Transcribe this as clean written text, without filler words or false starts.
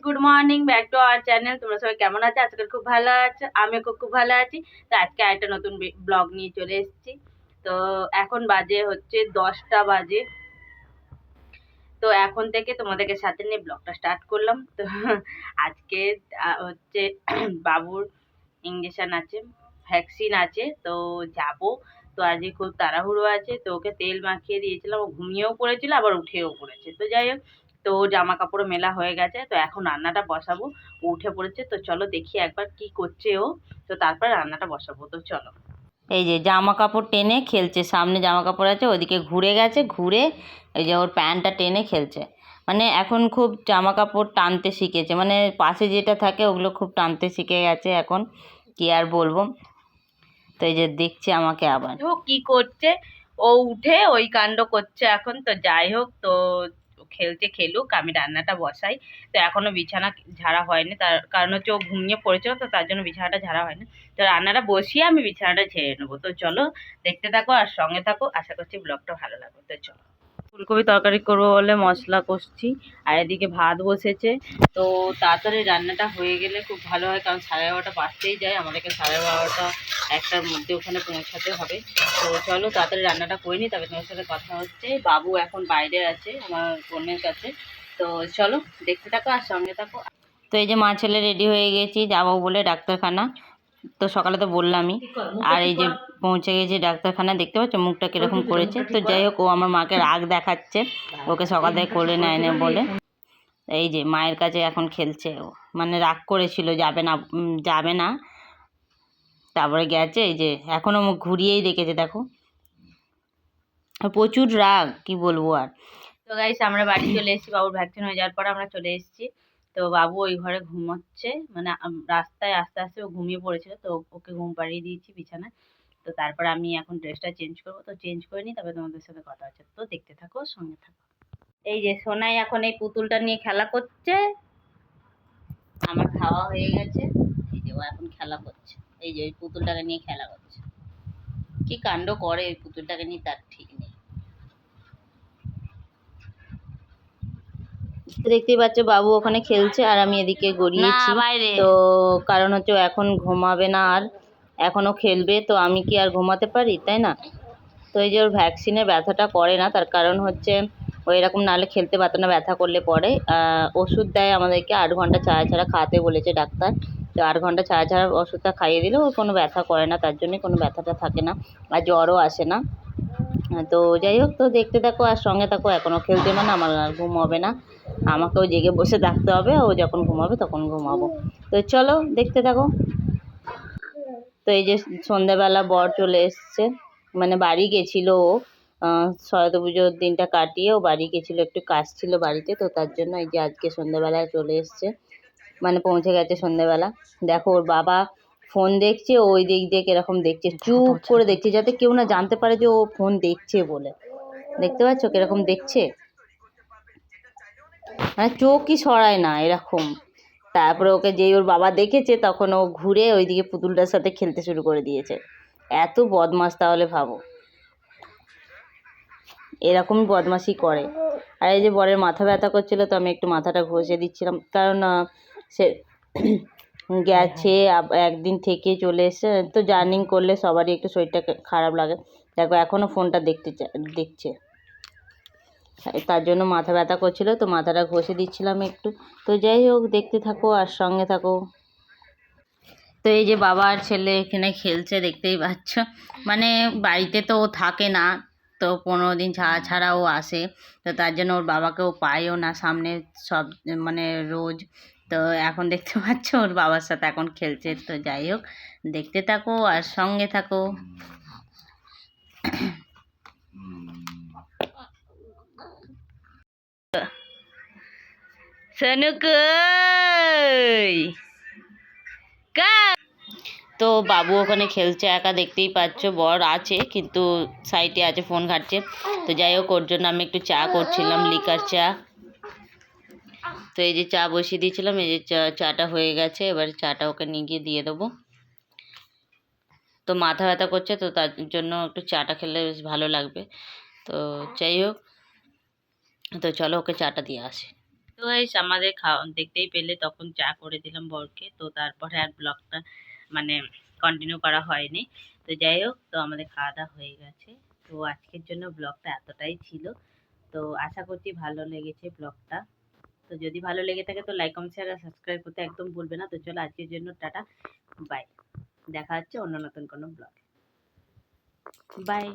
Good morning back to our channel. তোমরা সবাই কেমন আছো? আজকাল খুব ভালো আছো, আমি খুব ভালো আছি। তো আজকে একটা নতুন ব্লগ নিয়ে চলে এসেছি। তো এখন বাজে হচ্ছে 10টা বাজে। তো এখন থেকে তোমাদেরকে সাথে নিয়ে ব্লগটা স্টার্ট করলাম। তো আজকে হচ্ছে বাবুর ইঞ্জেকশন আছে, ভ্যাকসিন আছে, তো যাব। তো আজকে খুব তাড়াহুড়ো আছে, তো ওকে তেল মাখিয়ে দিয়েছিলাম, ও ঘুমিয়েও পড়েছিল আবার উঠেও পড়েছে। তো যাই হোক, তো জামা কাপড় মেলা হয়ে গেছে, তো এখন রান্নাটা বসাবো। ও উঠে পড়েছে, তো চলো দেখি একবার কি করছে ও। তো তারপর রান্নাটা বসাবো, তো চলো। এই যে জামা কাপড় টেনে খেলছে, সামনে জামা কাপড় আছে, ওদিকে ঘুরে গেছে, ঘুরে এই যে ওর প্যান্টটা টেনে খেলছে। মানে এখন খুব জামা কাপড় টানতে শিখেছে, মানে পাশে যেটা থাকে ওগুলো খুব টানতে শিখে গেছে এখন, কি আর বলবো। তো এই যে দেখছে আমাকে আবার কি করছে, ও উঠে ওই কাণ্ড করছে এখন। তো যাই হোক, তো খেলতে খেলুক, আমি রান্নাটা বসাই। তো এখনো বিছানা ঝাড়া হয়নি, তার কারণ হচ্ছে ও ঘুমিয়ে পড়েছিল, তো তার জন্য বিছানাটা ঝাড়া হয়নি। তো রান্নাটা বসিয়ে আমি বিছানাটা ঝেড়ে নেবো। তো চলো দেখতে থাকো আর সঙ্গে থাকো, আশা করছি ব্লগটা ভালো লাগবে। তো চলো, ফুলকপি তরকারি করবো বলে মশলা কষছি, আর এদিকে ভাত বসেছে। তো তাড়াতাড়ি রান্নাটা হয়ে গেলে খুব ভালো হয়, কারণ 11:30টা বাজতেই যায়, আমাদেরকে 12:30টা একটার মধ্যে ওখানে পৌঁছাতে হবে। তো চলো তাড়াতাড়ি রান্নাটা করে নিই, তবে তোমার সাথে কথা হচ্ছে। বাবু এখন বাইরে আছে আমার বোনের কাছে। তো চলো দেখতে থাকো আর সঙ্গে থাকো। তো এই যে মা ছেলে রেডি হয়ে গেছি, যাবো বলে ডাক্তারখানা। তো সকালে তো বললামই, আর এই যে পৌঁছে গেছি ডাক্তারখানা, দেখতে পাচ্ছ মুখটা কিরকম করেছে। তো যাই হোক, ও আমার মাকে রাগ দেখাচ্ছে, ওকে সকাল থেকে কোলে নেয় না বলে। এই যে মায়ের কাছে এখন খেলছে ও, মানে রাগ করেছিল যাবে না, যাবে না, তারপরে গেছে। এই যে এখনও মুখ ঘুরিয়েই রেখেছে, দেখো প্রচুর রাগ, কি বলবো আর। তো গাইস, আমরা বাড়ি চলে এসেছি, বাবুর ভ্যাকসিন হয়ে যাওয়ার পরে আমরা চলে এসেছি। তো বাবু ওই ঘরে ঘুমোচ্ছে, মানে রাস্তায় আস্তে আস্তে ও ঘুমিয়ে পড়েছিল, তো ওকে ঘুম পাড়িয়ে দিয়েছি বিছানায়। তো তারপর আমি এখন ড্রেসটা চেঞ্জ করবো, তো চেঞ্জ করে নিই, তবে তোমাদের সাথে কথা হচ্ছে। তো দেখতে থাকো, সঙ্গে থাকো। এই যে সোনাই এখন এই পুতুলটা নিয়ে খেলা করছে, আমার খাওয়া হয়ে গেছে। এই যে ও এখন খেলা করছে, এই যে ওই পুতুলটাকে নিয়ে খেলা করছে। কি কাণ্ড করে ওই পুতুলটাকে নিয়ে, তার ঠিক নেই। দেখতেই পাচ্ছ বাবু ওখানে খেলছে, আর আমি এদিকে গড়িয়েছি। তো কারণ হচ্ছে ও এখন ঘুমাবে না, আর এখনো খেলবে, তো আমি কি আর ঘুমাতে পারি, তাই না? তো এই যে ওর ভ্যাকসিনের ব্যথাটা করে না, তার কারণ হচ্ছে ও এরকম নাহলে খেলতে পারতো না, ব্যথা করলে পরে ওষুধ দেয় আমাদেরকে, 8 ঘন্টা ছাড়া ছাড়া খাওয়াতে বলেছে ডাক্তার। তো 8 ঘন্টা ছাড়া ছাড়া ওষুধটা খাইয়ে দিলেও ওর কোনো ব্যথা করে না, তার জন্যে কোনো ব্যথাটা থাকে না, আর জ্বরও আসে না। তো যাই হোক, তো দেখতে থাকো আর সঙ্গে থাকো। এখনও খেলতে, মানে আমার আর ঘুম হবে না, আমাকেও জেগে বসে থাকতে হবে, ও যখন ঘুমাবে তখন ঘুমাবো। তো চলো দেখতে থাকো। তো এই যে সন্ধ্যাবেলা বর চলে এসছে, মানে বাড়ি গেছিল ও, সরস্বতী পুজোর দিনটা কাটিয়ে ও বাড়ি গেছিলো, একটু কাজ ছিল বাড়িতে, তো তার জন্য এই যে আজকে সন্ধ্যাবেলায় চলে এসছে, মানে পৌঁছে গেছে সন্ধ্যাবেলা। দেখো ওর বাবা ফোন দেখছে, ওই দিক দিয়ে কিরকম দেখছে, চুপ করে দেখছে, যাতে কেউ না জানতে পারে যে ও ফোন দেখছে বলে। দেখতে পাচ্ছ কিরকম দেখছে, মানে চোখই সরায় না এরকম। তারপরে ওকে যেই ওর বাবা দেখেছে, তখন ও ঘুরে ওইদিকে পুতুলটার সাথে খেলতে শুরু করে দিয়েছে। এত বদমাস, তাহলে ভাবো, এরকমই বদমাশি করে। আর এই যে বরের মাথা ব্যথা করছিল, তো আমি একটু মাথাটা ঘষে দিচ্ছিলাম, কারণ সে গেছে একদিন থেকে চলে এসে, তো জার্নি করলে সবারই একটু শরীরটা খারাপ লাগে। দেখো এখনও ফোনটা দেখছে, তার জন্য মাথা ব্যথা করছিল, তো মাথাটা ঘষে দিচ্ছিলাম একটু। তো যাই হোক, দেখতে থাকো আর সঙ্গে থাকো। তো এই যে বাবা আর ছেলে এখানে খেলছে, দেখতেই পাচ্ছ, মানে বাড়িতে তো ও থাকে না, তো 15 দিন ছাড়া ছাড়া ও আসে, তো তার জন্য ওর বাবাকেও পায়ও না সামনে সব, মানে রোজ। তো এখন দেখতে পাচ্ছ ওর বাবার সাথে এখন খেলছে। তো যাই হোক, দেখতে থাকো আর সঙ্গে থাকো। সোনু কই, তো বাবু ওখানে খেলছে একা, দেখতেই পাচ্ছ, বর আছে কিন্তু সাইডে আছে, ফোন ঘাটছে। তো যাই হোক, ওর জন্য আমি একটু চা করছিলাম, লিকার চা। তো এই যে চা বসিয়ে দিয়েছিলাম, এই যে চাটা হয়ে গেছে, এবার চাটা ওকে নিয়ে গিয়ে দিয়ে দেবো। তো মাথা ব্যথা করছে, তো তার জন্য একটু চাটা খেলে বেশ ভালো লাগবে। তো যাই হোক, তো চলো ওকে চাটা দিয়ে আসি। তো গাইস আমাদের খাওয়া দেখতেই পেলে তখন চা করে দিলাম বরকে, তো তারপরে আর ব্লগটা মানে কন্টিনিউ করা হয়নি। তো যাই হোক, তো আমাদের খাওয়া দাওয়া হয়ে গেছে। তো আজকের জন্য ব্লগটা এতটাই ছিল। তো আশা করছি ভালো লেগেছে ব্লগটা। তো যদি ভালো লেগে থাকে তো লাইক কমেন্ট শেয়ার আর সাবস্ক্রাইব করতে একদম ভুলবে না। তো চলো আজকের জন্য টাটা, বাই। দেখা হচ্ছে অন্য নতুন কোনো ব্লগে। বাই।